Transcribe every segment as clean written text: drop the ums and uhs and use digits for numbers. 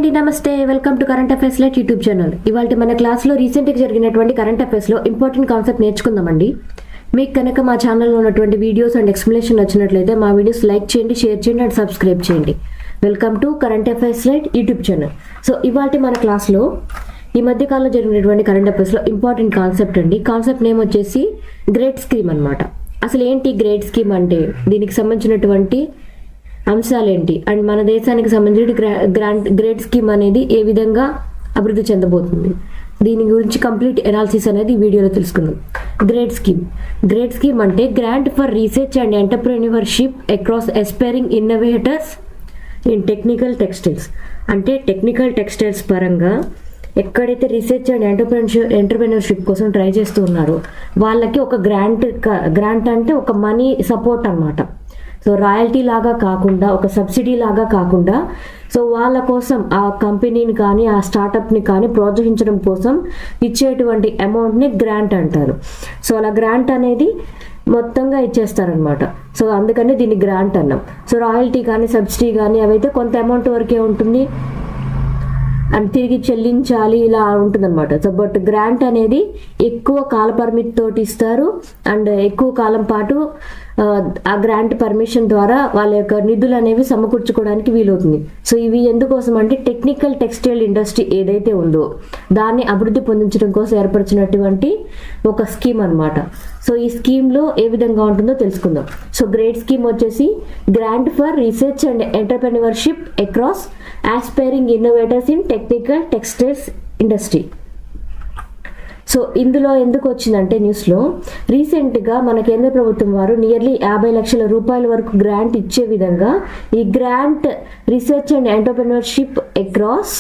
అండి, నమస్తే. Welcome to current affairs light YouTube channel. ఇవాళ మన క్లాస్లో రీసెంట్గా జరిగినటువంటి కరెంట్ అఫైర్స్లో ఇంపార్టెంట్ కాన్సెప్ట్ నేర్చుకుందామండి. మీకు కనుక మా ఛానల్లో ఉన్నటువంటి వీడియోస్ అండ్ ఎక్స్ప్లెనేషన్ నచ్చినట్లయితే మా వీడియోస్ లైక్ చేయండి, షేర్ చేయండి అండ్ సబ్స్క్రైబ్ చేయండి. Welcome to current affairs light YouTube channel. So ఇవాళ మన క్లాస్లో ఈ మధ్యకాలంలో జరిగినటువంటి కరెంట్ అఫైర్స్లో ఇంపార్టెంట్ కాన్సెప్ట్ అండి. కాన్సెప్ట్ నేమ్ వచ్చేసి గ్రేడ్ స్కీమ్ అనమాట. అసలు ఏంటి గ్రేడ్ స్కీమ్ అంటే, దీనికి సంబంధించినటువంటి అంశాలేంటి అండ్ మన దేశానికి సంబంధించిన గ్రేడ్ స్కీమ్ అనేది ఏ విధంగా అభివృద్ధి చెందబోతుంది, దీని గురించి కంప్లీట్ ఎనాలిసిస్ అనేది ఈ వీడియోలో తెలుసుకుందాం. గ్రేడ్ స్కీమ్ అంటే grant for research and entrepreneurship across aspiring innovators in technical textiles. అంటే టెక్నికల్ టెక్స్టైల్స్ పరంగా ఎక్కడైతే రీసెర్చ్ అండ్ ఎంటర్ప్రెన్యూర్షిప్ కోసం ట్రై చేస్తూ ఉన్నారో వాళ్ళకి ఒక గ్రాంట్ అంటే ఒక మనీ సపోర్ట్ అనమాట. సో రాయల్టీ లాగా కాకుండా, ఒక సబ్సిడీ లాగా కాకుండా, సో వాళ్ళ కోసం ఆ కంపెనీని కానీ ఆ స్టార్టప్ని కానీ ప్రోత్సహించడం కోసం ఇచ్చేటువంటి అమౌంట్ని గ్రాంట్ అంటారు. సో అలా గ్రాంట్ అనేది మొత్తంగా ఇచ్చేస్తారనమాట. సో అందుకని దీన్ని గ్రాంట్ అన్నాం. సో రాయల్టీ కానీ సబ్సిడీ కానీ అవైతే కొంత అమౌంట్ వరకే ఉంటుంది అండ్ తిరిగి చెల్లించాలి, ఇలా ఉంటుందన్నమాట. సో బట్ గ్రాంట్ అనేది ఎక్కువ కాల పరిమితి తోటి ఇస్తారు అండ్ ఎక్కువ కాలం పాటు ఆ గ్రాంట్ పర్మిషన్ ద్వారా వాళ్ళ యొక్క నిధులు అనేవి సమకూర్చుకోవడానికి వీలవుతుంది. సో ఇవి ఎందుకోసం అంటే టెక్నికల్ టెక్స్టైల్ ఇండస్ట్రీ ఏదైతే ఉందో దాన్ని అభివృద్ధి పొందించడం కోసం ఏర్పరిచినటువంటి ఒక స్కీమ్ అనమాట. సో ఈ స్కీమ్లో ఏ విధంగా ఉంటుందో తెలుసుకుందాం. సో గ్రేడ్ స్కీమ్ వచ్చేసి grant for research and entrepreneurship across aspiring innovators in technical textiles industry. So ఇందులో ఎందుకు వచ్చిందంటే న్యూస్లో రీసెంట్గా మన కేంద్ర ప్రభుత్వం వారు నియర్లీ 50 లక్షల రూపాయల వరకు గ్రాంట్ ఇచ్చే విధంగా ఈ grant research and entrepreneurship across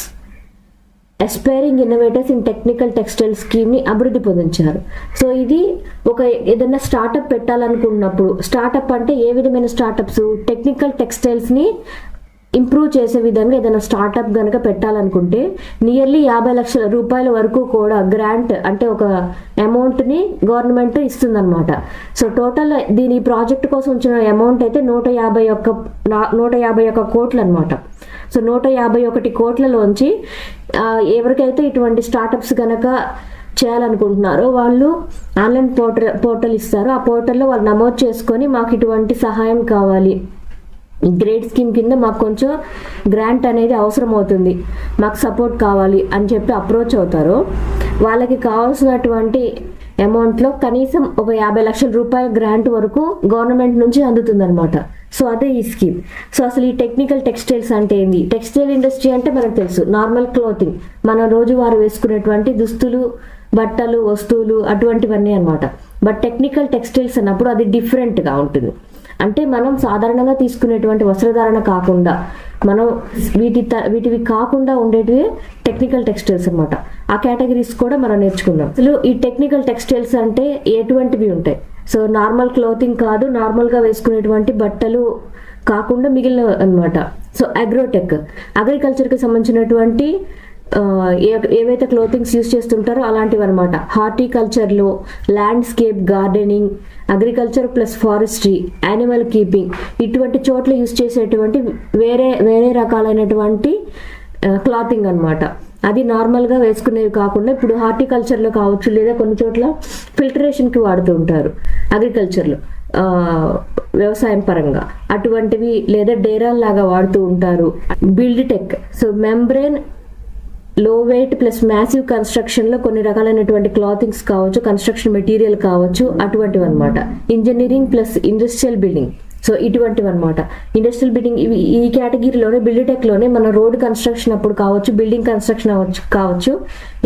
aspiring innovators in technical textile స్కీమ్ని అభివృద్ధి పొందించారు. సో ఇది ఒక ఏదైనా స్టార్టప్ పెట్టాలనుకున్నప్పుడు, స్టార్టప్ అంటే ఏ విధమైన స్టార్టప్స్, టెక్నికల్ టెక్స్టైల్స్ని ఇంప్రూవ్ చేసే విధంగా ఏదైనా స్టార్టప్ కనుక పెట్టాలనుకుంటే నియర్లీ 50 లక్షల రూపాయల వరకు కూడా గ్రాంట్ అంటే ఒక అమౌంట్ని గవర్నమెంట్ ఇస్తుందన్నమాట. సో టోటల్ దీని ప్రాజెక్ట్ కోసం వచ్చిన అమౌంట్ అయితే 151 కోట్లు అనమాట. సో 151 కోట్లలోంచి ఎవరికైతే ఇటువంటి స్టార్టప్స్ కనుక చేయాలనుకుంటున్నారో వాళ్ళు ఆన్లైన్ పోర్టల్ ఇస్తారు. ఆ పోర్టల్లో వాళ్ళు నమోదు చేసుకొని మాకు ఇటువంటి సహాయం కావాలి, గ్రేడ్ స్కీమ్ కింద మాకు కొంచెం గ్రాంట్ అనేది అవసరం అవుతుంది, మాకు సపోర్ట్ కావాలి అని చెప్పి అప్రోచ్ అవుతారు. వాళ్ళకి కావాల్సినటువంటి అమౌంట్లో కనీసం ఒక 50 లక్షల రూపాయల గ్రాంట్ వరకు గవర్నమెంట్ నుంచి అందుతుందన్నమాట. సో అదే ఈ స్కీమ్. సో అసలు ఈ టెక్నికల్ టెక్స్టైల్స్ అంటే ఏంది? టెక్స్టైల్ ఇండస్ట్రీ అంటే మనకు తెలుసు, నార్మల్ క్లోతింగ్, మన రోజువారు వేసుకునేటువంటి దుస్తులు, బట్టలు, వస్తువులు అటువంటివన్నీ అనమాట. బట్ టెక్నికల్ టెక్స్టైల్స్ అన్నప్పుడు అది డిఫరెంట్గా ఉంటుంది. అంటే మనం సాధారణంగా తీసుకునేటువంటి వస్త్రధారణ కాకుండా, మనం వీటివి కాకుండా ఉండేటివి టెక్నికల్ టెక్స్టైల్స్ అనమాట. ఆ కేటగిరీస్ కూడా మనం నేర్చుకుందాం. అసలు ఈ టెక్నికల్ టెక్స్టైల్స్ అంటే ఎటువంటివి ఉంటాయి? సో నార్మల్ క్లోతింగ్ కాదు, నార్మల్గా వేసుకునేటువంటి బట్టలు కాకుండా మిగిలిన అనమాట. సో అగ్రోటెక్, అగ్రికల్చర్కి సంబంధించినటువంటి ఏవైతే క్లోతింగ్స్ యూస్ చేస్తుంటారో అలాంటివి అనమాట. హార్టికల్చర్లో landscape gardening, agriculture plus forestry, animal keeping, ఇటువంటి చోట్ల యూస్ చేసేటువంటి వేరే రకాలైనటువంటి క్లాతింగ్ అనమాట. అది నార్మల్గా వేసుకునేవి కాకుండా ఇప్పుడు హార్టికల్చర్లో కావచ్చు, లేదా కొన్ని చోట్ల ఫిల్టరేషన్కి వాడుతూ ఉంటారు అగ్రికల్చర్లో, వ్యవసాయం పరంగా అటువంటివి, లేదా డేరాల్ లాగా వాడుతూ ఉంటారు. బిల్డ్ టెక్, సో మెంబ్రేన్ లో వెయిట్ ప్లస్ మ్యాసివ్ కన్స్ట్రక్షన్లో కొన్ని రకాలైనటువంటి క్లాతింగ్స్ కావచ్చు, కన్స్ట్రక్షన్ మెటీరియల్ కావచ్చు, అటువంటివి అనమాట. Engineering plus industrial building, so ఇటువంటివి అనమాట. ఇండస్ట్రియల్ బిల్డింగ్ ఇవి ఈ కేటగిరీలోనే, బిల్డ్ టెక్లోనే మన రోడ్ కన్స్ట్రక్షన్ అప్పుడు కావచ్చు, బిల్డింగ్ కన్స్ట్రక్షన్ కావచ్చు,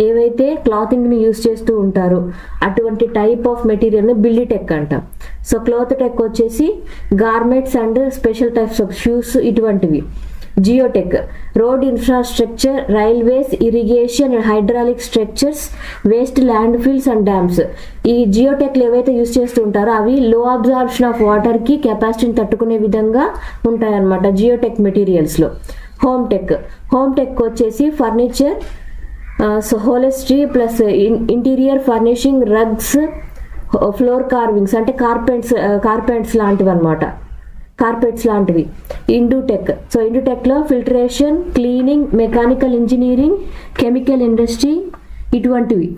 ఏవైతే క్లాతింగ్ని యూస్ చేస్తూ ఉంటారో అటువంటి టైప్ ఆఫ్ మెటీరియల్ని బిల్డ్ టెక్ అంటాం. సో క్లాత్ టెక్ వచ్చేసి garments and special types of shoes ఇటువంటివి. Geotech, road infrastructure, railways, irrigation and hydraulic structures, waste land fills and dams. ఈ జియోటెక్లు ఏవైతే యూస్ చేస్తూ ఉంటారో అవి లో అబ్జార్ప్షన్ ఆఫ్ వాటర్కి కెపాసిటీని తట్టుకునే విధంగా ఉంటాయన్నమాట జియోటెక్ మెటీరియల్స్లో. హోమ్ టెక్ వచ్చేసి furniture, so upholstery plus interior furnishing, rugs, floor coverings అంటే కార్పెంట్స్ లాంటివి అనమాట. కార్పెట్స్ లాంటివి. ఇండుటెక్, సో ఇండుటెక్లో filtration, cleaning, mechanical engineering, chemical industry ఇటువంటివి.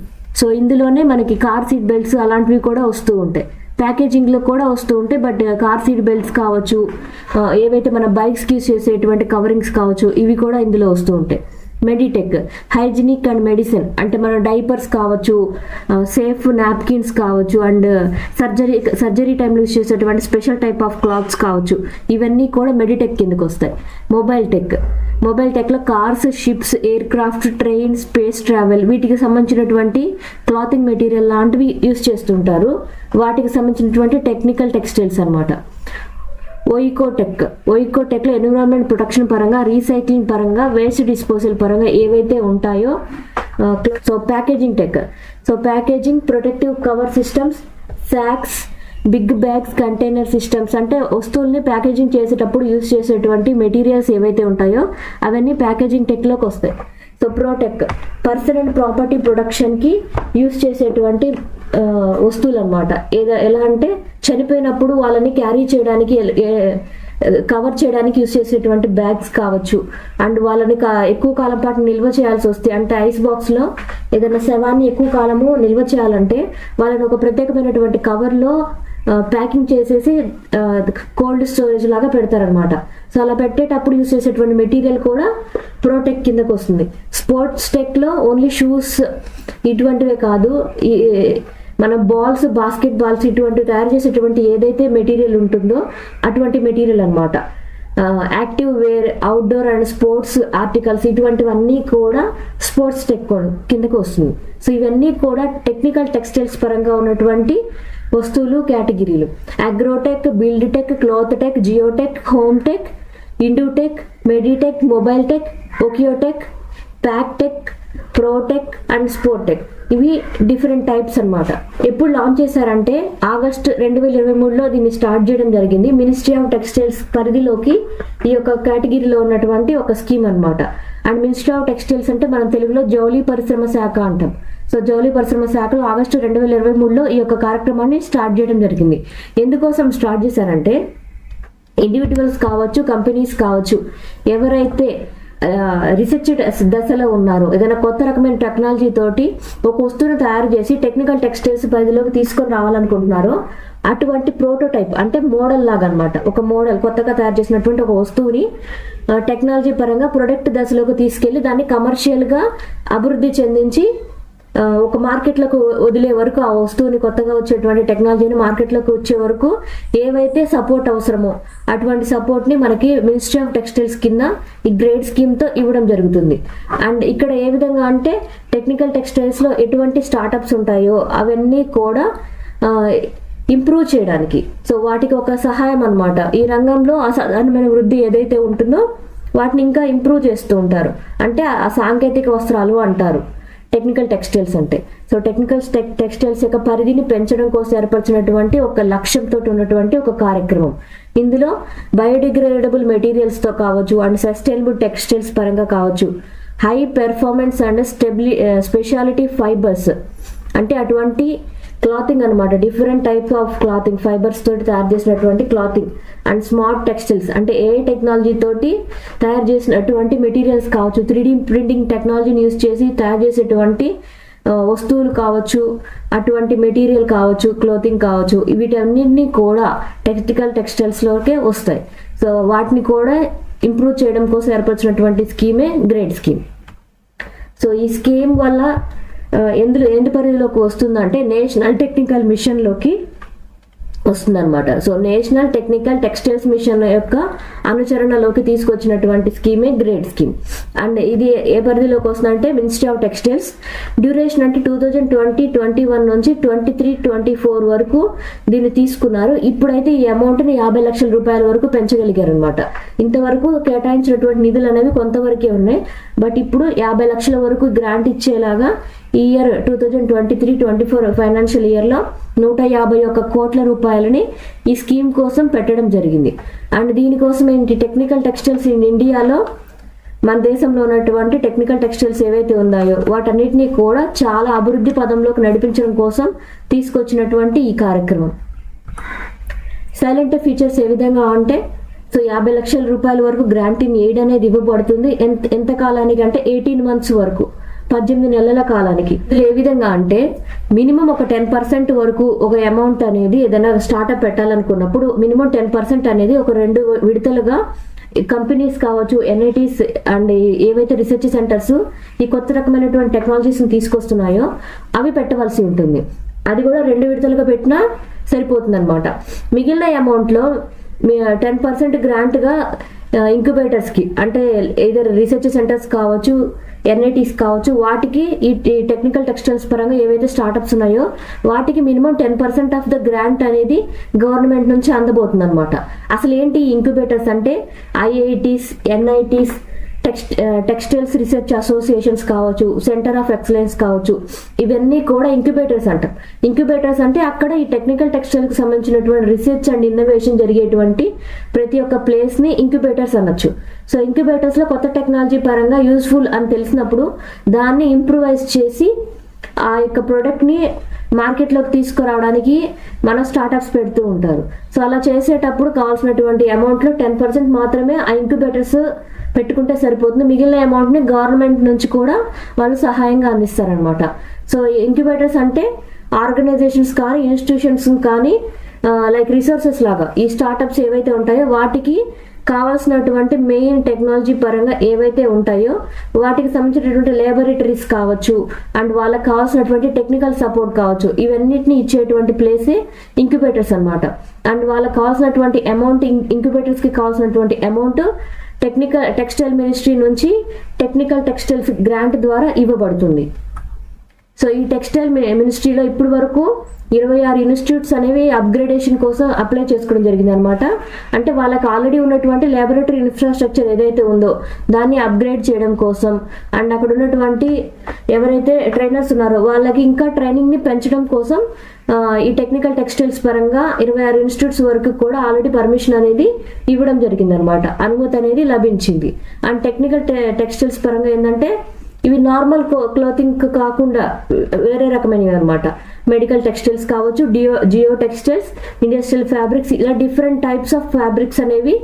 సో ఇందులోనే మనకి కార్ సీట్ బెల్ట్స్ అలాంటివి కూడా వస్తూ ఉంటాయి. ప్యాకేజింగ్లో కూడా వస్తూ ఉంటాయి. బట్ కార్ సీట్ బెల్ట్స్ కావచ్చు, ఏవైతే మన బైక్స్కి యూస్ చేసేటువంటి కవరింగ్స్ కావచ్చు, ఇవి కూడా ఇందులో వస్తూ ఉంటాయి. మెడిటెక్, హైజీనిక్ అండ్ మెడిసిన్, అంటే మన డైపర్స్ కావచ్చు, సేఫ్ నాప్కిన్స్ కావచ్చు, అండ్ సర్జరీ టైంలో యూస్ చేసేటువంటి స్పెషల్ టైప్ ఆఫ్ క్లాత్స్ కావచ్చు, ఇవన్నీ కూడా మెడిటెక్ కిందకు వస్తాయి. మొబైల్ టెక్లో cars, ships, air craft, train, space travel, వీటికి సంబంధించినటువంటి క్లాతింగ్ మెటీరియల్ లాంటివి యూస్ చేస్తుంటారు. వాటికి సంబంధించినటువంటి టెక్నికల్ టెక్స్టైల్స్ అనమాట. ఓయికోటెక్లో ఎన్విరాన్మెంట్ ప్రొటెక్షన్ పరంగా, రీసైక్లింగ్ పరంగా, వేస్ట్ డిస్పోజల్ పరంగా ఏవైతే ఉంటాయో. So packaging, protective cover systems, sacks, big bags, container systems, అంటే వస్తువుల్ని ప్యాకేజింగ్ చేసేటప్పుడు యూస్ చేసేటువంటి మెటీరియల్స్ ఏవైతే ఉంటాయో అవన్నీ ప్యాకేజింగ్ టెక్లోకి వస్తాయి. So protech, person and property ప్రొడక్షన్కి యూస్ చేసేటువంటి వస్తువులు అనమాట. ఎలా అంటే చనిపోయినప్పుడు వాళ్ళని క్యారీ చేయడానికి, కవర్ చేయడానికి యూస్ చేసేటువంటి బ్యాగ్స్ కావచ్చు. అండ్ వాళ్ళని ఎక్కువ కాలం పాటు నిల్వ చేయాల్సి వస్తే, అంటే ఐస్ బాక్స్లో ఏదైనా శవాన్ని ఎక్కువ కాలము నిల్వ చేయాలంటే వాళ్ళని ఒక ప్రత్యేకమైనటువంటి కవర్లో ప్యాకింగ్ చేసేసి కోల్డ్ స్టోరేజ్ లాగా పెడతారనమాట. సో అలా పెట్టేటప్పుడు యూస్ చేసేటువంటి మెటీరియల్ కూడా ప్రోటెక్ కిందకు వస్తుంది. స్పోర్ట్స్ టెక్లో ఓన్లీ షూస్ ఇటువంటివే కాదు, మన బాల్స్, బాస్కెట్ బాల్స్ ఇటువంటివి తయారు చేసేటువంటి ఏదైతే మెటీరియల్ ఉంటుందో అటువంటి మెటీరియల్ అనమాట. Active wear, outdoor and sports articles ఇటువంటివన్నీ కూడా స్పోర్ట్స్ టెక్ కిందకు వస్తుంది. సో ఇవన్నీ కూడా టెక్నికల్ టెక్స్టైల్స్ పరంగా ఉన్నటువంటి వస్తువులు కేటగిరీలు. Agrotech, build tech, cloth tech, geotech, home tech, indutech, meditech, mobile tech, oekotech, pack tech, protech and sport tech, ఇవి డిఫరెంట్ టైప్స్ అనమాట. ఎప్పుడు లాంచ్ చేశారంటే ఆగస్ట్ 2023లో దీన్ని స్టార్ట్ చేయడం జరిగింది. మినిస్ట్రీ ఆఫ్ టెక్స్టైల్స్ పరిధిలోకి ఈ యొక్క కేటగిరీలో ఉన్నటువంటి ఒక స్కీమ్ అనమాట. అండ్ మినిస్ట్రీ ఆఫ్ టెక్స్టైల్స్ అంటే మనం తెలుగులో జౌళి పరిశ్రమ శాఖ అంటాం. సో జౌళి పరిశ్రమ శాఖలో ఆగస్టు 2023లో ఈ యొక్క కార్యక్రమాన్ని స్టార్ట్ చేయడం జరిగింది. ఎందుకోసం స్టార్ట్ చేశారంటే ఇండివిజువల్స్ కావచ్చు, కంపెనీస్ కావచ్చు, ఎవరైతే రీసెర్చ్ దశలో ఉన్నారు, ఏదైనా కొత్త రకమైన టెక్నాలజీ తోటి ఒక వస్తువును తయారు చేసి టెక్నికల్ టెక్స్టైల్స్ పరిధిలోకి తీసుకొని రావాలనుకుంటున్నారో అటువంటి ప్రోటోటైప్, అంటే మోడల్ లాగా అనమాట. ఒక మోడల్ కొత్తగా తయారు చేసినటువంటి ఒక వస్తువుని టెక్నాలజీ పరంగా ప్రొడక్ట్ దశలోకి తీసుకెళ్లి దాన్ని కమర్షియల్గా అభివృద్ధి చెందించి ఒక మార్కెట్లకు వదిలే వరకు, ఆ వస్తువుని కొత్తగా వచ్చేటువంటి టెక్నాలజీని మార్కెట్లోకి వచ్చే వరకు ఏవైతే సపోర్ట్ అవసరమో అటువంటి సపోర్ట్ని మనకి మినిస్ట్రీ ఆఫ్ టెక్స్టైల్స్ కింద ఈ గ్రేడ్ స్కీమ్తో ఇవ్వడం జరుగుతుంది. అండ్ ఇక్కడ ఏ విధంగా అంటే టెక్నికల్ టెక్స్టైల్స్లో ఎటువంటి స్టార్టప్స్ ఉంటాయో అవన్నీ కూడా ఇంప్రూవ్ చేయడానికి, సో వాటికి ఒక సహాయం అనమాట. ఈ రంగంలో అసాధారణమైన వృద్ధి ఏదైతే ఉంటుందో వాటిని ఇంకా ఇంప్రూవ్ చేస్తూ ఉంటారు. అంటే ఆ సాంకేతిక వస్త్రాలు అంటారు టెక్నికల్ టెక్స్టైల్స్ అంటే. సో టెక్నికల్ టెక్స్టైల్స్ యొక్క పరిధిని పెంచడం కోసం ఏర్పరిచినటువంటి ఒక లక్ష్యంతో ఉన్నటువంటి ఒక కార్యక్రమం. ఇందులో బయోడిగ్రేడబుల్ మెటీరియల్స్తో కావచ్చు, అండ్ సస్టైనబుల్ టెక్స్టైల్స్ పరంగా కావచ్చు, high performance and speciality fibres, అంటే అటువంటి క్లాతింగ్ అనమాట. Different types of clothing fibres తోటి తయారు చేసినటువంటి క్లాతింగ్ అండ్ స్మార్ట్ టెక్స్టైల్స్, అంటే ఏ టెక్నాలజీ తోటి తయారు చేసినటువంటి మెటీరియల్స్ కావచ్చు, 3D ప్రింటింగ్ టెక్నాలజీని యూజ్ చేసి తయారు చేసేటువంటి వస్తువులు కావచ్చు, అటువంటి మెటీరియల్ కావచ్చు, క్లోతింగ్ కావచ్చు, వీటన్నిటినీ కూడా టెక్నికల్ టెక్స్టైల్స్లోకే వస్తాయి. సో వాటిని కూడా ఇంప్రూవ్ చేయడం కోసం ఏర్పరిచినటువంటి స్కీమే గ్రేడ్ స్కీమ్. సో ఈ స్కీమ్ వల్ల ఎందు పరిధిలోకి వస్తుందంటే నేషనల్ టెక్నికల్ మిషన్లోకి వస్తుందన్నమాట. So national technical textiles mission యొక్క అనుచరణలోకి తీసుకొచ్చినటువంటి స్కీమే గ్రేడ్ స్కీమ్. అండ్ ఇది ఏ పరిధిలోకి వస్తుందంటే మినిస్ట్రీ ఆఫ్ టెక్స్టైల్స్. డ్యూరేషన్ అంటే 2020-21 నుంచి 23-24 వరకు దీన్ని తీసుకున్నారు. ఇప్పుడైతే ఈ అమౌంట్ని 50 లక్షల రూపాయల వరకు పెంచగలిగారు అనమాట. ఇంతవరకు కేటాయించినటువంటి నిధులు అనేవి కొంతవరకే ఉన్నాయి, బట్ ఇప్పుడు 50 లక్షల వరకు గ్రాంట్ ఇచ్చేలాగా ఈ ఇయర్ 2023-24 ఫైనాన్షియల్ ఇయర్లో 151 కోట్ల రూపాయలని ఈ స్కీమ్ కోసం పెట్టడం జరిగింది. అండ్ దీనికోసం ఏంటి, టెక్నికల్ టెక్స్టైల్స్ ఇన్ ఇండియాలో మన దేశంలో ఉన్నటువంటి టెక్నికల్ టెక్స్టైల్స్ ఏవైతే ఉన్నాయో వాటన్నిటినీ కూడా చాలా అభివృద్ధి పదంలోకి నడిపించడం కోసం తీసుకొచ్చినటువంటి ఈ కార్యక్రమం. సైలెంట్ ఫీచర్స్ ఏ విధంగా అంటే సో 50 లక్షల రూపాయల వరకు గ్రాంట్ ఇన్ ఎయిడ్ అనేది ఇవ్వబడుతుంది. ఎంత కాలానికి అంటే 18 months వరకు, 18 నెలల కాలానికి. ఏ విధంగా అంటే మినిమం ఒక 10% వరకు ఒక అమౌంట్ అనేది ఏదైనా స్టార్ట్అప్ పెట్టాలనుకున్నప్పుడు మినిమం 10% అనేది ఒక 2 విడతలుగా కంపెనీస్ కావచ్చు, ఎన్ఐటీస్ అండ్ ఏవైతే రీసెర్చ్ సెంటర్స్ ఈ కొత్త రకమైనటువంటి టెక్నాలజీస్ని తీసుకొస్తున్నాయో అవి పెట్టవలసి ఉంటుంది. అది కూడా 2 విడతలుగా పెట్టినా సరిపోతుంది అనమాట. మిగిలిన అమౌంట్లో 10% గ్రాంట్గా ఇంక్యుబేటర్స్కి అంటే ఏదైనా రీసెర్చ్ సెంటర్స్ కావచ్చు, ఎన్ఐటీస్ కావచ్చు, వాటికి ఈ టెక్నికల్ టెక్స్టైల్స్ పరంగా ఏవైతే స్టార్టప్స్ ఉన్నాయో వాటికి మినిమం 10% ఆఫ్ ద గ్రాంట్ అనేది గవర్నమెంట్ నుంచి అందబోతుంది అనమాట. అసలు ఏంటి ఇంక్యుబేటర్స్ అంటే IITs, NITs, textiles research associations కావచ్చు, సెంటర్ ఆఫ్ ఎక్సలెన్స్ కావచ్చు, ఇవన్నీ కూడా ఇంక్యుబేటర్స్ అంటాం. ఇంక్యుబేటర్స్ అంటే అక్కడ ఈ టెక్నికల్ టెక్స్టైల్కి సంబంధించినటువంటి రీసెర్చ్ అండ్ ఇన్నోవేషన్ జరిగేటువంటి ప్రతి ఒక్క ప్లేస్ని ఇంక్యుబేటర్స్ అనొచ్చు. సో ఇంక్యుబేటర్స్లో కొత్త టెక్నాలజీ పరంగా యూస్ఫుల్ అని తెలిసినప్పుడు దాన్ని ఇంప్రూవైజ్ చేసి ఆ యొక్క ప్రోడక్ట్ని మార్కెట్లోకి తీసుకురావడానికి మన స్టార్టప్స్ పెడుతూ ఉంటారు. సో అలా చేసేటప్పుడు కావాల్సినటువంటి అమౌంట్లో 10% మాత్రమే ఆ ఇంక్యుబేటర్స్ పెట్టుకుంటే సరిపోతుంది. మిగిలిన అమౌంట్ని గవర్నమెంట్ నుంచి కూడా వాళ్ళు సహాయంగా అందిస్తారనమాట. సో ఇంక్యుబేటర్స్ అంటే ఆర్గనైజేషన్స్ కానీ ఇన్స్టిట్యూషన్స్ కానీ లైక్ రిసోర్సెస్ లాగా ఈ స్టార్టప్స్ ఏవైతే ఉంటాయో వాటికి కావాల్సినటువంటి మెయిన్ టెక్నాలజీ పరంగా ఏవైతే ఉంటాయో వాటికి సంబంధించినటువంటి లేబొరేటరీస్ కావచ్చు అండ్ వాళ్ళకి కావాల్సినటువంటి టెక్నికల్ సపోర్ట్ కావచ్చు, ఇవన్నిటిని ఇచ్చేటువంటి ప్లేసే ఇంక్యుబేటర్స్ అనమాట. అండ్ వాళ్ళకి కావాల్సినటువంటి అమౌంట్, ఇంక్యుబేటర్స్కి కావాల్సినటువంటి అమౌంట్ టెక్స్టైల్ మినిస్ట్రీ నుంచి టెక్నికల్ టెక్స్టైల్స్ గ్రాంట్ ద్వారా ఇవ్వబడుతుంది. సో ఈ టెక్స్టైల్ మినిస్ట్రీలో ఇప్పటి వరకు 26 ఇన్స్టిట్యూట్స్ అనేవి అప్గ్రేడేషన్ కోసం అప్లై చేసుకోవడం జరిగింది అనమాట. అంటే వాళ్ళకి ఆల్రెడీ ఉన్నటువంటి ల్యాబొరేటరీ ఇన్ఫ్రాస్ట్రక్చర్ ఏదైతే ఉందో దాన్ని అప్గ్రేడ్ చేయడం కోసం అండ్ అక్కడ ఉన్నటువంటి ఎవరైతే ట్రైనర్స్ ఉన్నారో వాళ్ళకి ఇంకా ట్రైనింగ్ని పెంచడం కోసం ఈ టెక్నికల్ టెక్స్టైల్స్ పరంగా 26 ఇన్స్టిట్యూట్స్ వరకు కూడా ఆల్రెడీ పర్మిషన్ అనేది ఇవ్వడం జరిగింది అనమాట, అనుమతి అనేది లభించింది. అండ్ టెక్నికల్ టెక్స్టైల్స్ పరంగా ఏంటంటే ఇవి నార్మల్ క్లోతింగ్ కాకుండా వేరే రకమైనవి అనమాట. మెడికల్ టెక్స్టైల్స్ కావచ్చు, జియో టెక్స్టైల్స్, ఇండస్ట్రియల్ ఫ్యాబ్రిక్స్, ఇలా డిఫరెంట్ టైప్స్ ఆఫ్ ఫ్యాబ్రిక్స్ అనేవి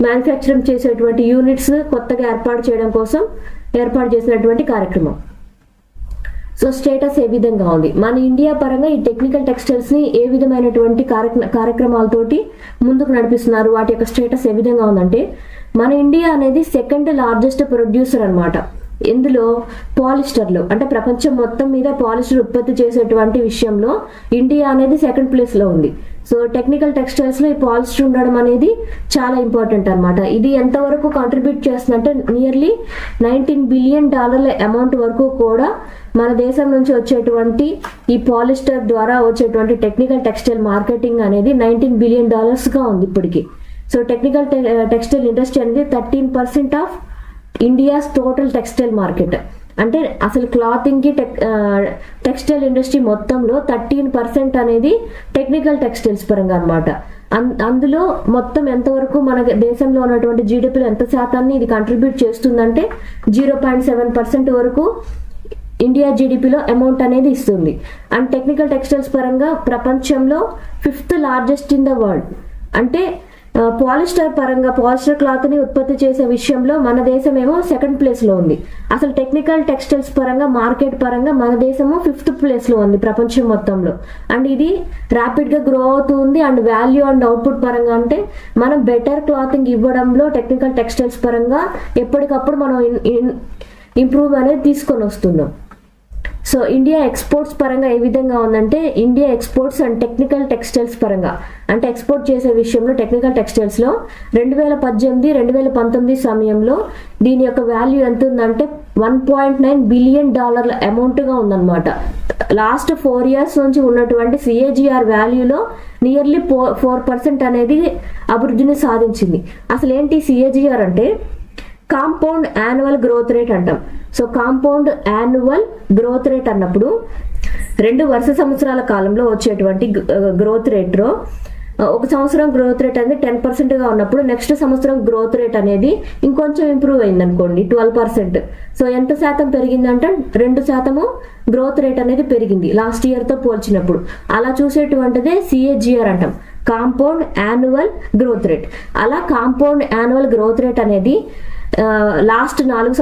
మ్యానుఫ్యాక్చరింగ్ చేసేటువంటి యూనిట్స్ కొత్తగా ఏర్పాటు చేయడం కోసం ఏర్పాటు చేసినటువంటి కార్యక్రమం. సో స్టేటస్ ఏ విధంగా ఉంది, మన ఇండియా పరంగా ఈ టెక్నికల్ టెక్స్టైల్స్ని ఏ విధమైనటువంటి కార్యక్రమాలతోటి ముందుకు నడిపిస్తున్నారు, వాటి యొక్క స్టేటస్ ఏ విధంగా ఉందంటే మన ఇండియా అనేది 2nd లార్జెస్ట్ ప్రొడ్యూసర్ అనమాట. ఇందులో పాలిస్టర్లో అంటే ప్రపంచం మొత్తం మీద పాలిస్టర్ ఉత్పత్తి చేసేటువంటి విషయంలో ఇండియా అనేది 2nd ప్లేస్లో ఉంది. సో టెక్నికల్ టెక్స్టైల్స్లో ఈ పాలిస్టర్ ఉండడం అనేది చాలా ఇంపార్టెంట్ అనమాట. ఇది ఎంతవరకు కాంట్రిబ్యూట్ చేస్తుందంటే నియర్లీ $19 బిలియన్ అమౌంట్ వరకు కూడా మన దేశం నుంచి వచ్చేటువంటి ఈ పాలిస్టర్ ద్వారా వచ్చేటువంటి టెక్నికల్ టెక్స్టైల్ మార్కెటింగ్ అనేది $19 బిలియన్ ఉంది ఇప్పటికి. సో టెక్నికల్ టెక్స్టైల్ ఇండస్ట్రీ అనేది 13% of India's total textile market. అంటే అసలు క్లాతింగ్కి టెక్స్టైల్ ఇండస్ట్రీ మొత్తంలో 13% అనేది టెక్నికల్ టెక్స్టైల్స్ పరంగా అనమాట. అందులో మొత్తం ఎంతవరకు మన దేశంలో ఉన్నటువంటి జీడిపిలో ఎంత శాతాన్ని ఇది కంట్రిబ్యూట్ చేస్తుందంటే 0.7% వరకు ఇండియా జీడిపిలో అమౌంట్ అనేది ఇస్తుంది. అండ్ టెక్నికల్ టెక్స్టైల్స్ పరంగా ప్రపంచంలో 5th largest in the world. అంటే పాలిస్టర్ పరంగా పాలిస్టర్ క్లాత్ని ఉత్పత్తి చేసే విషయంలో మన దేశం ఏమో 2nd ప్లేస్లో ఉంది. అసలు టెక్నికల్ టెక్స్టైల్స్ పరంగా మార్కెట్ పరంగా మన దేశము 5th ప్లేస్లో ఉంది ప్రపంచం మొత్తంలో. అండ్ ఇది ర్యాపిడ్గా గ్రో అవుతుంది. అండ్ వాల్యూ అండ్ అవుట్పుట్ పరంగా అంటే మనం బెటర్ క్లాతింగ్ ఇవ్వడంలో టెక్నికల్ టెక్స్టైల్స్ పరంగా ఎప్పటికప్పుడు మనం ఇంప్రూవ్ అనేది తీసుకొని వస్తున్నాం. సో ఇండియా ఎక్స్పోర్ట్స్ పరంగా ఏ విధంగా ఉందంటే India exports and technical textiles పరంగా అంటే ఎక్స్పోర్ట్ చేసే విషయంలో టెక్నికల్ టెక్స్టైల్స్లో 2018-2019 సమయంలో దీని యొక్క వాల్యూ ఎంత ఉందంటే $1.9 బిలియన్ అమౌంట్గా ఉందన్నమాట. లాస్ట్ 4 years నుంచి ఉన్నటువంటి CAGR వాల్యూలో నియర్లీ 4% అనేది అభివృద్ధిని సాధించింది. అసలు ఏంటి CAGR అంటే కాంపౌండ్ యాన్యువల్ గ్రోత్ రేట్ అంటాం. So compound annual growth rate అన్నప్పుడు 2 వరుస సంవత్సరాల కాలంలో వచ్చేటువంటి గ్రోత్ రేట్లో ఒక సంవత్సరం గ్రోత్ రేట్ అనేది 10%గా ఉన్నప్పుడు నెక్స్ట్ సంవత్సరం గ్రోత్ రేట్ అనేది ఇంకొంచెం ఇంప్రూవ్ అయింది అనుకోండి 12%. సో ఎంత శాతం పెరిగిందంటే 2% గ్రోత్ రేట్ అనేది పెరిగింది లాస్ట్ ఇయర్తో పోల్చినప్పుడు. అలా చూసేటువంటిదే CAGR అంటాం, కాంపౌండ్ యాన్యువల్ గ్రోత్ రేట్. అలా కాంపౌండ్ యాన్యువల్ గ్రోత్ రేట్ అనేది లాస్ట్ 4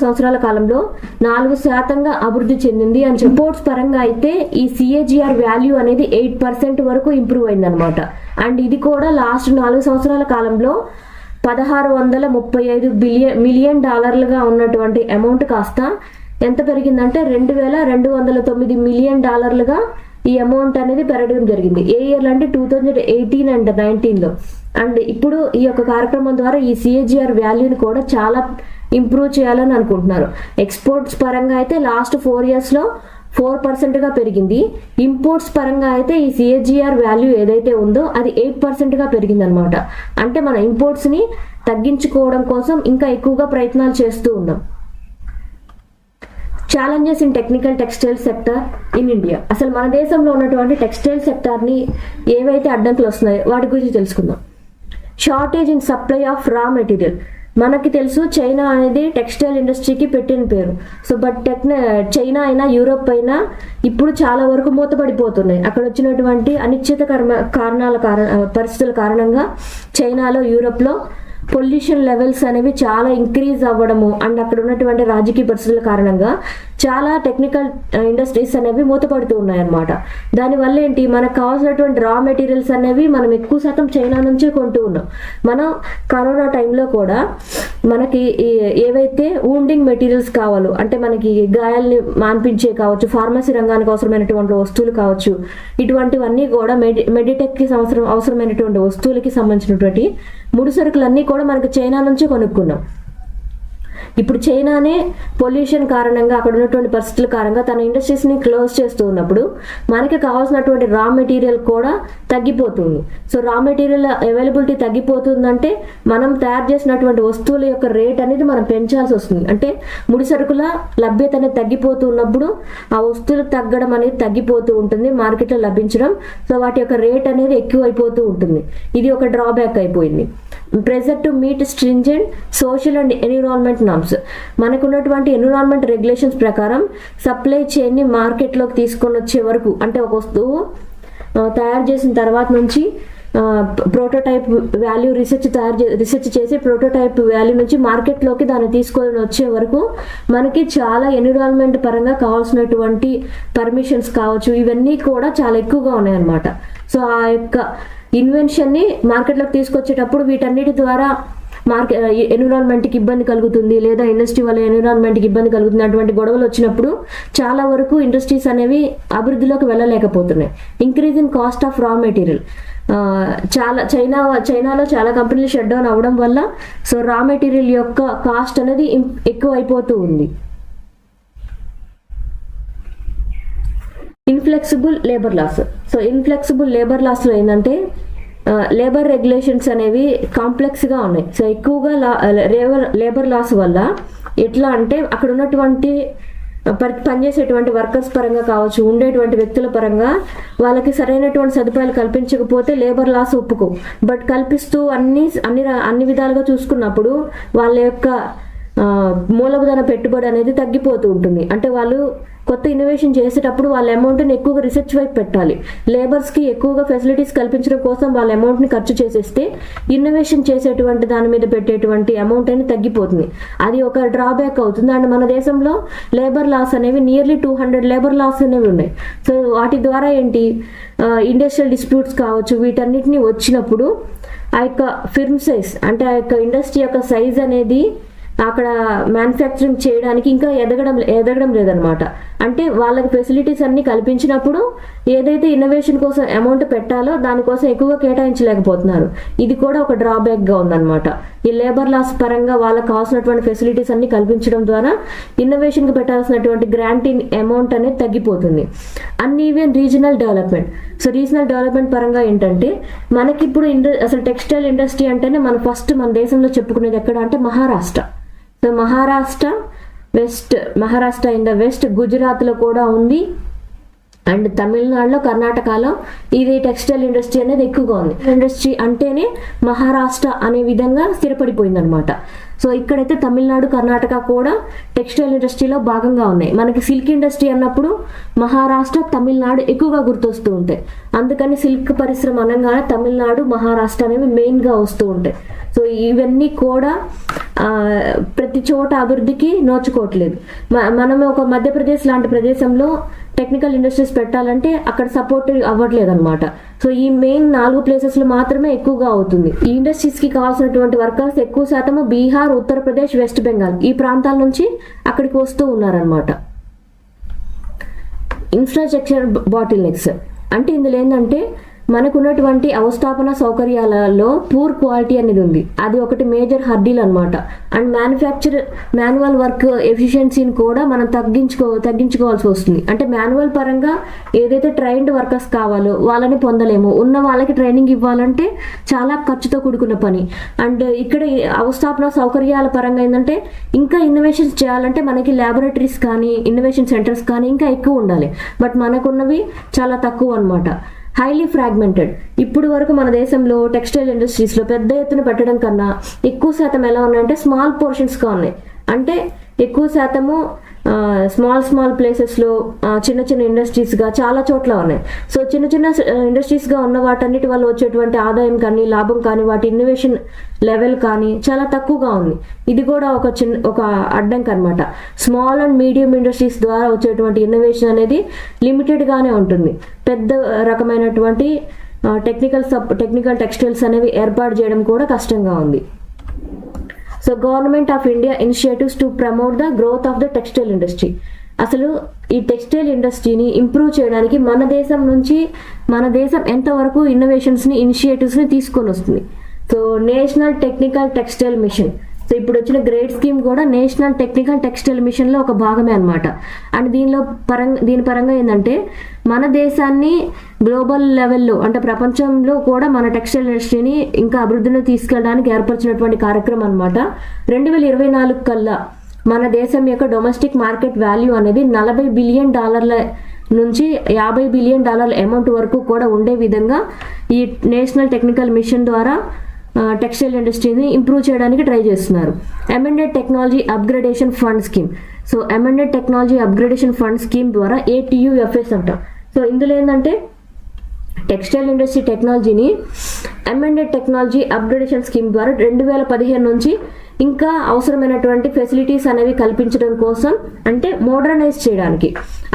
సంవత్సరాల కాలంలో 4% అభివృద్ధి చెందింది అని ఇంపోర్ట్స్ పరంగా అయితే ఈ CAGR వాల్యూ అనేది 8% వరకు ఇంప్రూవ్ అయిందనమాట. అండ్ ఇది కూడా లాస్ట్ 4 సంవత్సరాల కాలంలో $1635 మిలియన్ ఉన్నటువంటి అమౌంట్ కాస్త ఎంత పెరిగిందంటే $2209 మిలియన్ ఈ అమౌంట్ అనేది పెరగడం జరిగింది. ఏ ఇయర్లో అంటే 2018 అండ్ 19లో. అండ్ ఇప్పుడు ఈ యొక్క కార్యక్రమం ద్వారా ఈ CAGR వాల్యూని కూడా చాలా ఇంప్రూవ్ చేయాలని అనుకుంటున్నారు. ఎక్స్పోర్ట్స్ పరంగా అయితే లాస్ట్ 4 ఇయర్స్లో 4%గా పెరిగింది. ఇంపోర్ట్స్ పరంగా అయితే ఈ CAGR వాల్యూ ఏదైతే ఉందో అది 8%గా పెరిగింది అనమాట. అంటే మన ఇంపోర్ట్స్ని తగ్గించుకోవడం కోసం ఇంకా ఎక్కువగా ప్రయత్నాలు చేస్తూ ఉన్నాం. Challenges in technical textile sector in India. అసలు మన దేశంలో ఉన్నటువంటి టెక్స్టైల్ సెక్టార్ని ఏవైతే అడ్డంకులు వస్తున్నాయో వాటి గురించి తెలుసుకుందాం. Shortage in supply of raw material. మనకి తెలుసు చైనా అనేది టెక్స్టైల్ ఇండస్ట్రీకి పెట్టిన పేరు. సో బట్ చైనా అయినా యూరోప్ అయినా ఇప్పుడు చాలా వరకు మూతపడిపోతున్నాయి. అక్కడ వచ్చినటువంటి అనిశ్చిత పరిస్థితుల కారణంగా చైనాలో, యూరోప్లో పొల్యూషన్ లెవెల్స్ అనేవి చాలా ఇంక్రీజ్ అవ్వడము అండ్ అక్కడ ఉన్నటువంటి రాజకీయ పరిస్థితుల కారణంగా చాలా టెక్నికల్ ఇండస్ట్రీస్ అనేవి మూతపడుతూ ఉన్నాయన్నమాట. దానివల్ల ఏంటి, మనకు కావాల్సినటువంటి రా మెటీరియల్స్ అనేవి మనం ఎక్కువ శాతం చైనా నుంచే కొంటూ ఉన్నాం. మనం కరోనా టైంలో కూడా మనకి ఏవైతే వూండింగ్ మెటీరియల్స్ కావాలో, అంటే మనకి గాయాల్ని మాన్పించే కావచ్చు, ఫార్మసీ రంగానికి అవసరమైనటువంటి వస్తువులు కావచ్చు, ఇటువంటివన్నీ కూడా మెడిటెక్కి అవసరమైనటువంటి వస్తువులకి సంబంధించినటువంటి ముడి సరుకులన్నీ కూడా మనకి చైనా నుంచి కొనుక్కున్నాం. ఇప్పుడు చైనానే పొల్యూషన్ కారణంగా, అక్కడ ఉన్నటువంటి పరిస్థితుల కారణంగా తన ఇండస్ట్రీస్ని క్లోజ్ చేస్తూ ఉన్నప్పుడు మనకి కావాల్సినటువంటి రా మెటీరియల్ కూడా తగ్గిపోతుంది. సో రా మెటీరియల్ అవైలబిలిటీ తగ్గిపోతుందంటే మనం తయారు చేసినటువంటి వస్తువుల యొక్క రేట్ అనేది మనం పెంచాల్సి వస్తుంది. అంటే ముడి సరుకుల లభ్యత అనేది తగ్గిపోతూ ఉన్నప్పుడు ఆ వస్తువులు తగ్గడం అనేది తగ్గిపోతూ ఉంటుంది, మార్కెట్లో లభించడం. సో వాటి యొక్క రేట్ అనేది ఎక్కువ అయిపోతూ ఉంటుంది. ఇది ఒక డ్రాబ్యాక్ అయిపోయింది. Pressure to meet stringent social and environment norms. మనకున్నటువంటి ఎన్విరాన్మెంట్ రెగ్యులేషన్స్ ప్రకారం సప్లై చైన్ని మార్కెట్లోకి తీసుకొని వచ్చే వరకు, అంటే ఒక వస్తువు తయారు చేసిన తర్వాత నుంచి ప్రోటోటైప్ వాల్యూ రీసెర్చ్ చేసి ప్రోటోటైప్ వాల్యూ నుంచి మార్కెట్లోకి దాన్ని తీసుకొని వచ్చే వరకు మనకి చాలా ఎన్విరాన్మెంట్ పరంగా కావాల్సినటువంటి పర్మిషన్స్ కావచ్చు, ఇవన్నీ కూడా చాలా ఎక్కువగా ఉన్నాయన్నమాట. సో ఆ యొక్క ఇన్వెన్షన్ని మార్కెట్లోకి తీసుకొచ్చేటప్పుడు వీటన్నిటి ద్వారా ఎన్విరాన్మెంట్కి ఇబ్బంది కలుగుతుంది, లేదా ఇండస్ట్రీ వల్ల ఎన్విరాన్మెంట్కి ఇబ్బంది కలుగుతుంది. అటువంటి గొడవలు వచ్చినప్పుడు చాలా వరకు ఇండస్ట్రీస్ అనేవి అభివృద్ధిలోకి వెళ్ళలేకపోతున్నాయి. Increase in cost of raw material. చైనాలో చాలా కంపెనీలు షట్ డౌన్ అవ్వడం వల్ల సో రా మెటీరియల్ యొక్క కాస్ట్ అనేది ఎక్కువ అయిపోతూ ఉంది. Inflexible labour laws. So inflexible labour లాస్లో ఏంటంటే లేబర్ రెగ్యులేషన్స్ అనేవి కాంప్లెక్స్గా ఉన్నాయి. సో ఎక్కువగా లేబర్ లాస్ వల్ల ఎట్లా అంటే అక్కడ ఉన్నటువంటి పనిచేసేటువంటి వర్కర్స్ పరంగా కావచ్చు, ఉండేటువంటి వ్యక్తుల పరంగా వాళ్ళకి సరైనటువంటి సదుపాయాలు కల్పించకపోతే లేబర్ లాస్ ఒప్పుకో. బట్ కల్పిస్తూ అన్ని విధాలుగా చూసుకున్నప్పుడు వాళ్ళ యొక్క మూలధన పెట్టుబడి అనేది తగ్గిపోతూ ఉంటుంది. అంటే వాళ్ళు కొత్త ఇన్నోవేషన్ చేసేటప్పుడు వాళ్ళ అమౌంట్ని ఎక్కువగా రీసెర్చ్ వైపు పెట్టాలి. లేబర్స్కి ఎక్కువగా ఫెసిలిటీస్ కల్పించడం కోసం వాళ్ళ అమౌంట్ని ఖర్చు చేసేస్తే ఇన్నోవేషన్ చేసేటువంటి దాని మీద పెట్టేటువంటి అమౌంట్ అనేది తగ్గిపోతుంది. అది ఒక డ్రాబ్యాక్ అవుతుంది. అండ్ మన దేశంలో లేబర్ లాస్ అనేవి నియర్లీ 200 లేబర్ లాస్ అనేవి ఉన్నాయి. సో వాటి ద్వారా ఏంటి, ఇండస్ట్రియల్ డిస్ప్యూట్స్ కావచ్చు, వీటన్నిటిని వచ్చినప్పుడు ఆ యొక్క ఫిర్మ్ సైజ్, అంటే ఆ యొక్క ఇండస్ట్రీ యొక్క సైజ్ అనేది అక్కడ మ్యానుఫ్యాక్చరింగ్ చేయడానికి ఇంకా ఎదగడం లేదనమాట. అంటే వాళ్ళకి ఫెసిలిటీస్ అన్ని కల్పించినప్పుడు ఏదైతే ఇన్నోవేషన్ కోసం అమౌంట్ పెట్టాలో దానికోసం ఎక్కువగా కేటాయించలేకపోతున్నారు. ఇది కూడా ఒక డ్రాబ్యాక్గా ఉందన్నమాట. ఈ లేబర్ లాస్ పరంగా వాళ్ళకి కావాల్సినటువంటి ఫెసిలిటీస్ అన్ని కల్పించడం ద్వారా ఇన్నోవేషన్కి పెట్టాల్సినటువంటి గ్రాంటింగ్ అమౌంట్ అనేది తగ్గిపోతుంది. Uneven regional development. So regional development పరంగా ఏంటంటే మనకి ఇప్పుడు అసలు టెక్స్టైల్ ఇండస్ట్రీ అంటేనే మన దేశంలో చెప్పుకునేది ఎక్కడ అంటే Maharashtra. So Maharashtra in the west, గుజరాత్లో కూడా ఉంది. అండ్ తమిళనాడులో, కర్ణాటకలో ఇది టెక్స్టైల్ ఇండస్ట్రీ అనేది ఎక్కువగా ఉంది. ఇండస్ట్రీ అంటేనే మహారాష్ట్ర అనే విధంగా స్థిరపడిపోయింది అనమాట. సో ఇక్కడైతే తమిళనాడు, కర్ణాటక కూడా టెక్స్టైల్ ఇండస్ట్రీలో భాగంగా ఉన్నాయి. మనకి సిల్క్ ఇండస్ట్రీ అన్నప్పుడు మహారాష్ట్ర, తమిళనాడు ఎక్కువగా గుర్తొస్తూ ఉంటాయి. అందుకని సిల్క్ పరిశ్రమ అనగానే తమిళనాడు, మహారాష్ట్ర అనేవి మెయిన్గా వస్తూ ఉంటాయి. సో ఇవన్నీ కూడా ప్రతి చోట అభివృద్ధికి నోచుకోవట్లేదు. మనం ఒక మధ్యప్రదేశ్ లాంటి ప్రదేశంలో టెక్నికల్ ఇండస్ట్రీస్ పెట్టాలంటే అక్కడ సపోర్ట్ అవ్వట్లేదు అనమాట. సో ఈ మెయిన్ 4 ప్లేసెస్లో మాత్రమే ఎక్కువగా అవుతుంది. ఈ ఇండస్ట్రీస్కి కావాల్సినటువంటి వర్కర్స్ ఎక్కువ శాతం బీహార్, ఉత్తరప్రదేశ్, వెస్ట్ బెంగాల్ ఈ ప్రాంతాల నుంచి అక్కడికి వస్తూ ఉన్నారనమాట. ఇన్ఫ్రాస్ట్రక్చర్ బాటిల్ నెక్స్ అంటే ఇందులో ఏంటంటే మనకున్నటువంటి అవస్థాపన సౌకర్యాలలో పూర్ క్వాలిటీ అనేది ఉంది. అది ఒకటి మేజర్ హర్డీల్ అనమాట. అండ్ మాన్యువల్ వర్క్ ఎఫిషియన్సీని కూడా మనం తగ్గించుకోవాల్సి వస్తుంది. అంటే మాన్యువల్ పరంగా ఏదైతే ట్రైన్డ్ వర్కర్స్ కావాలో వాళ్ళని పొందలేము. ఉన్న వాళ్ళకి ట్రైనింగ్ ఇవ్వాలంటే చాలా ఖర్చుతో కూడుకున్న పని. అండ్ ఇక్కడ అవస్థాపన సౌకర్యాల పరంగా ఏంటంటే ఇంకా ఇన్నోవేషన్స్ చేయాలంటే మనకి ల్యాబొరేటరీస్ కానీ, ఇన్నోవేషన్ సెంటర్స్ కానీ ఇంకా ఎక్కువ ఉండాలి. బట్ మనకున్నవి చాలా తక్కువ అనమాట. Highly fragmented. ఇప్పుడు వరకు మన దేశంలో టెక్స్టైల్ ఇండస్ట్రీస్లో పెద్ద ఎత్తున పెట్టడం కన్నా ఎక్కువ శాతం ఎలా ఉన్నాయంటే స్మాల్ పోర్షన్స్గా ఉన్నాయి. అంటే ఎక్కువ శాతము స్మాల్ ప్లేసెస్లో చిన్న చిన్న ఇండస్ట్రీస్గా చాలా చోట్ల ఉన్నాయి. సో చిన్న ఇండస్ట్రీస్గా ఉన్న వాటన్నిటి వల్ల వచ్చేటువంటి ఆదాయం కానీ, లాభం కానీ, వాటి ఇన్నోవేషన్ లెవెల్ కానీ చాలా తక్కువగా ఉంది. ఇది కూడా ఒక అడ్డంకి అనమాట. స్మాల్ అండ్ మీడియం ఇండస్ట్రీస్ ద్వారా వచ్చేటువంటి ఇన్నోవేషన్ అనేది లిమిటెడ్గానే ఉంటుంది. పెద్ద రకమైనటువంటి టెక్నికల్ టెక్స్టైల్స్ అనేవి ఏర్పాటు చేయడం కూడా కష్టంగా ఉంది. So government of India initiatives to promote the growth of the textile industry. అసలు ఈ టెక్స్టైల్ ఇండస్ట్రీని ఇంప్రూవ్ చేయడానికి మన దేశం ఎంతవరకు ఇనిషియేటివ్స్ని తీసుకొని వస్తుంది. So national technical textile mission. So ఇప్పుడు వచ్చిన గ్రేడ్ స్కీమ్ కూడా నేషనల్ టెక్నికల్ టెక్స్టైల్ మిషన్లో ఒక భాగమే అనమాట. అండ్ దీని పరంగా ఏంటంటే మన దేశాన్ని గ్లోబల్ లెవెల్లో అంటే ప్రపంచంలో కూడా మన టెక్స్టైల్ ఇండస్ట్రీని ఇంకా అభివృద్ధిని తీసుకెళ్ళడానికి ఏర్పరిచినటువంటి కార్యక్రమం అనమాట. 2024 కల్లా మన దేశం యొక్క డొమెస్టిక్ మార్కెట్ వాల్యూ అనేది $40 బిలియన్ నుంచి $50 బిలియన్ అమౌంట్ వరకు కూడా ఉండే విధంగా ఈ నేషనల్ టెక్నికల్ మిషన్ ద్వారా టెక్స్టైల్ ఇండస్ట్రీని ఇంప్రూవ్ చేయడానికి ట్రై చేస్తున్నారు. Amended technology upgradation fund scheme. So amended technology upgradation fund scheme ద్వారా ATUFS అంటాం. సో ఇందులో ఏంటంటే టెక్స్టైల్ ఇండస్ట్రీ టెక్నాలజీని అమెండెడ్ టెక్నాలజీ అప్గ్రేడేషన్ స్కీమ్ ద్వారా 2015 నుంచి ఇంకా అవసరమైనటువంటి ఫెసిలిటీస్ అనేవి కల్పించడం కోసం, అంటే మోడర్నైజ్ చేయడానికి,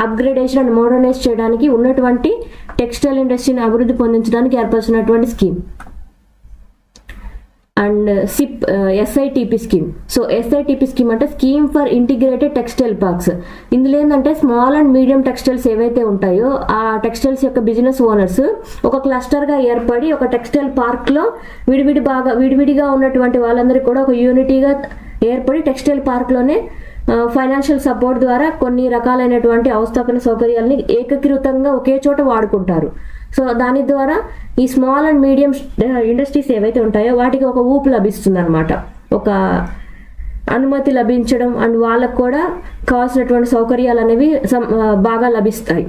అప్గ్రేడేషన్ అండ్ మోడర్నైజ్ చేయడానికి ఉన్నటువంటి టెక్స్టైల్ ఇండస్ట్రీని అభివృద్ధి పొందించడానికి ఏర్పరిచినటువంటి scheme. And SITP scheme. So SITP scheme అంటే scheme for integrated textile parks. ఇందులో ఏంటంటే స్మాల్ అండ్ మీడియం టెక్స్టైల్స్ ఏవైతే ఉంటాయో ఆ టెక్స్టైల్స్ యొక్క బిజినెస్ ఓనర్స్ ఒక క్లస్టర్గా ఏర్పడి ఒక టెక్స్టైల్ పార్క్లో విడివిడిగా ఉన్నటువంటి వాళ్ళందరికీ కూడా ఒక యూనిటీగా ఏర్పడి టెక్స్టైల్ పార్క్లోనే ఫైనాన్షియల్ సపోర్ట్ ద్వారా కొన్ని రకాలైనటువంటి అవస్థాపన సౌకర్యాలని ఏకీకృతంగా ఒకే చోట వాడుకుంటారు. సో దాని ద్వారా ఈ స్మాల్ అండ్ మీడియం ఇండస్ట్రీస్ ఏవైతే ఉంటాయో వాటికి ఒక ఊపు లభిస్తుంది అనమాట, ఒక అనుమతి లభించడం, అండ్ వాళ్ళకు కూడా కావాల్సినటువంటి సౌకర్యాలు అనేవి బాగా లభిస్తాయి.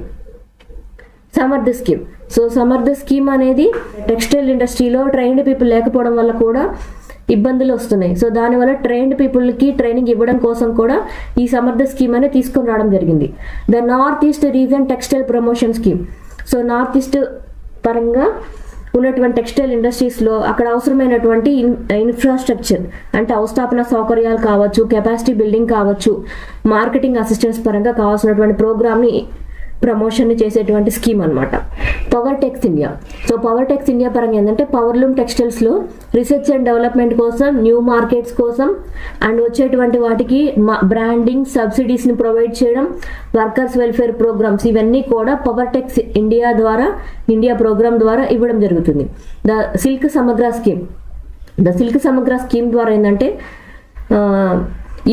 సమర్థ స్కీమ్. సో సమర్థ స్కీమ్ అనేది టెక్స్టైల్ ఇండస్ట్రీలో ట్రైన్డ్ పీపుల్ లేకపోవడం వల్ల కూడా ఇబ్బందులు వస్తున్నాయి. సో దానివల్ల ట్రైన్డ్ పీపుల్కి ట్రైనింగ్ ఇవ్వడం కోసం కూడా ఈ సమర్థ స్కీమ్ అనేది తీసుకొని రావడం జరిగింది. The north east region textile promotion scheme. So north east పరంగా ఉన్నటువంటి టెక్స్టైల్ ఇండస్ట్రీస్లో అక్కడ అవసరమైనటువంటి ఇన్ఫ్రాస్ట్రక్చర్ అంటే అవస్థాపన సౌకర్యాలు కావచ్చు, కెపాసిటీ బిల్డింగ్ కావచ్చు, మార్కెటింగ్ అసిస్టెన్స్ పరంగా కావాల్సినటువంటి ప్రోగ్రామ్ని ప్రమోషన్ని చేసేటువంటి స్కీమ్ అనమాట. Power tax India. So power tax India పరంగా ఏంటంటే పవర్లూమ్ టెక్స్టైల్స్లో రీసెర్చ్ అండ్ డెవలప్మెంట్ కోసం, న్యూ మార్కెట్స్ కోసం అండ్ వచ్చేటువంటి వాటికి బ్రాండింగ్ సబ్సిడీస్ని ప్రొవైడ్ చేయడం, వర్కర్స్ వెల్ఫేర్ ప్రోగ్రామ్స్, ఇవన్నీ కూడా పవర్ టెక్స్ ఇండియా ప్రోగ్రామ్ ద్వారా ఇవ్వడం జరుగుతుంది. ద సిల్క్ సమగ్ర స్కీమ్ ద్వారా ఏంటంటే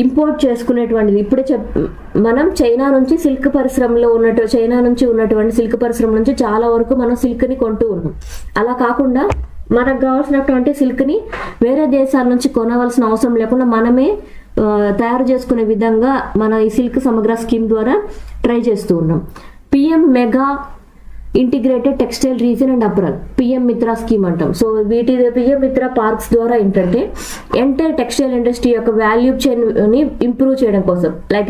ఇంపోర్ట్ చేసుకునేటువంటిది ఇప్పుడే మనం చైనా నుంచి ఉన్నటువంటి సిల్క్ పరిశ్రమ నుంచి చాలా వరకు మనం సిల్క్ని కొంటూ ఉన్నాం. అలా కాకుండా మనకు కావాల్సినటువంటి సిల్క్ని వేరే దేశాల నుంచి కొనవలసిన అవసరం లేకుండా మనమే తయారు చేసుకునే విధంగా మన ఈ సిల్క్ సమగ్ర స్కీమ్ ద్వారా ట్రై చేస్తూ ఉన్నాం. PM mega integrated textile reason and apparel, PM మిత్ర స్కీమ్ అంటాం. సో వీటి పిఎం మిత్ర పార్క్స్ ద్వారా ఏంటంటే ఎంటైర్ టెక్స్టైల్ ఇండస్ట్రీ యొక్క వాల్యూ చైన్ ని ఇంప్రూవ్ చేయడం కోసం, లైక్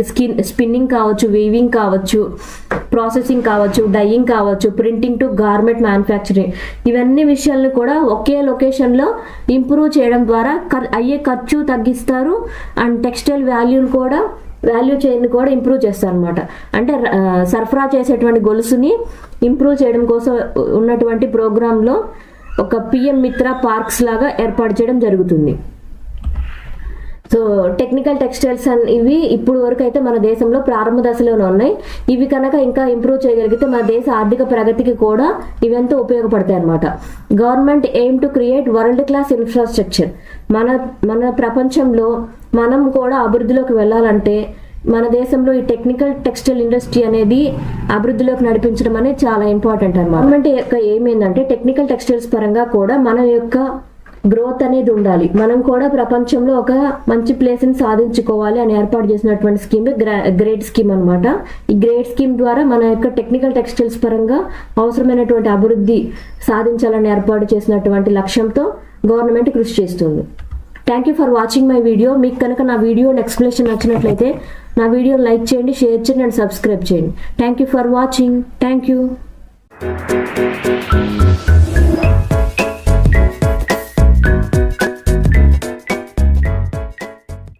స్పిన్నింగ్ కావచ్చు, వీవింగ్ కావచ్చు, ప్రాసెసింగ్ కావచ్చు, డైయింగ్ కావచ్చు, ప్రింటింగ్ టు గార్మెంట్ మ్యానుఫ్యాక్చరింగ్, ఇవన్నీ విషయాలను కూడా ఒకే లొకేషన్ లో ఇంప్రూవ్ చేయడం ద్వారా అయ్యే ఖర్చు తగ్గిస్తారు అండ్ టెక్స్టైల్ వాల్యూ చైన్ కూడా ఇంప్రూవ్ చేస్తారు అనమాట. అంటే సరఫరా చేసేటువంటి గొలుసుని ఇంప్రూవ్ చేయడం కోసం ఉన్నటువంటి ప్రోగ్రాంలో ఒక పిఎం మిత్ర పార్క్స్ లాగా ఏర్పాటు చేయడం జరుగుతుంది. సో టెక్నికల్ టెక్స్టైల్స్ ఇవి ఇప్పుడు వరకు అయితే మన దేశంలో ప్రారంభ దశలోనే ఉన్నాయి. ఇవి కనుక ఇంకా ఇంప్రూవ్ చేయగలిగితే మన దేశ ఆర్థిక ప్రగతికి కూడా ఇవెంతో ఉపయోగపడతాయి అన్నమాట. Government aim to create world class infrastructure. మన ప్రపంచంలో మనం కూడా అభివృద్ధిలోకి వెళ్ళాలంటే మన దేశంలో ఈ టెక్నికల్ టెక్స్టైల్ ఇండస్ట్రీ అనేది అభివృద్ధిలోకి నడిపించడం అనేది చాలా ఇంపార్టెంట్ అన్నమాట. గవర్నమెంట్ యొక్క ఏమైందంటే టెక్నికల్ టెక్స్టైల్స్ పరంగా కూడా మన యొక్క గ్రోత్ అనేది ఉండాలి, మనం కూడా ప్రపంచంలో ఒక మంచి ప్లేస్ ని సాధించుకోవాలి అని ఏర్పాటు చేసినటువంటి స్కీమ్ గ్రేట్ స్కీమ్ అనమాట. ఈ గ్రేట్ స్కీమ్ ద్వారా మన యొక్క టెక్నికల్ టెక్స్టైల్స్ పరంగా అవసరమైనటువంటి అభివృద్ధి సాధించాలని ఏర్పాటు చేసినటువంటి లక్ష్యంతో గవర్నమెంట్ కృషి చేస్తుంది. Thank you for watching my video. మీకు కనుక నా వీడియో ఎక్స్ప్లెనేషన్ నచ్చినట్లయితే నా వీడియోని లైక్ చేయండి, షేర్ చేయండి అండ్ సబ్స్క్రైబ్ చేయండి. Thank you for watching. Thank you.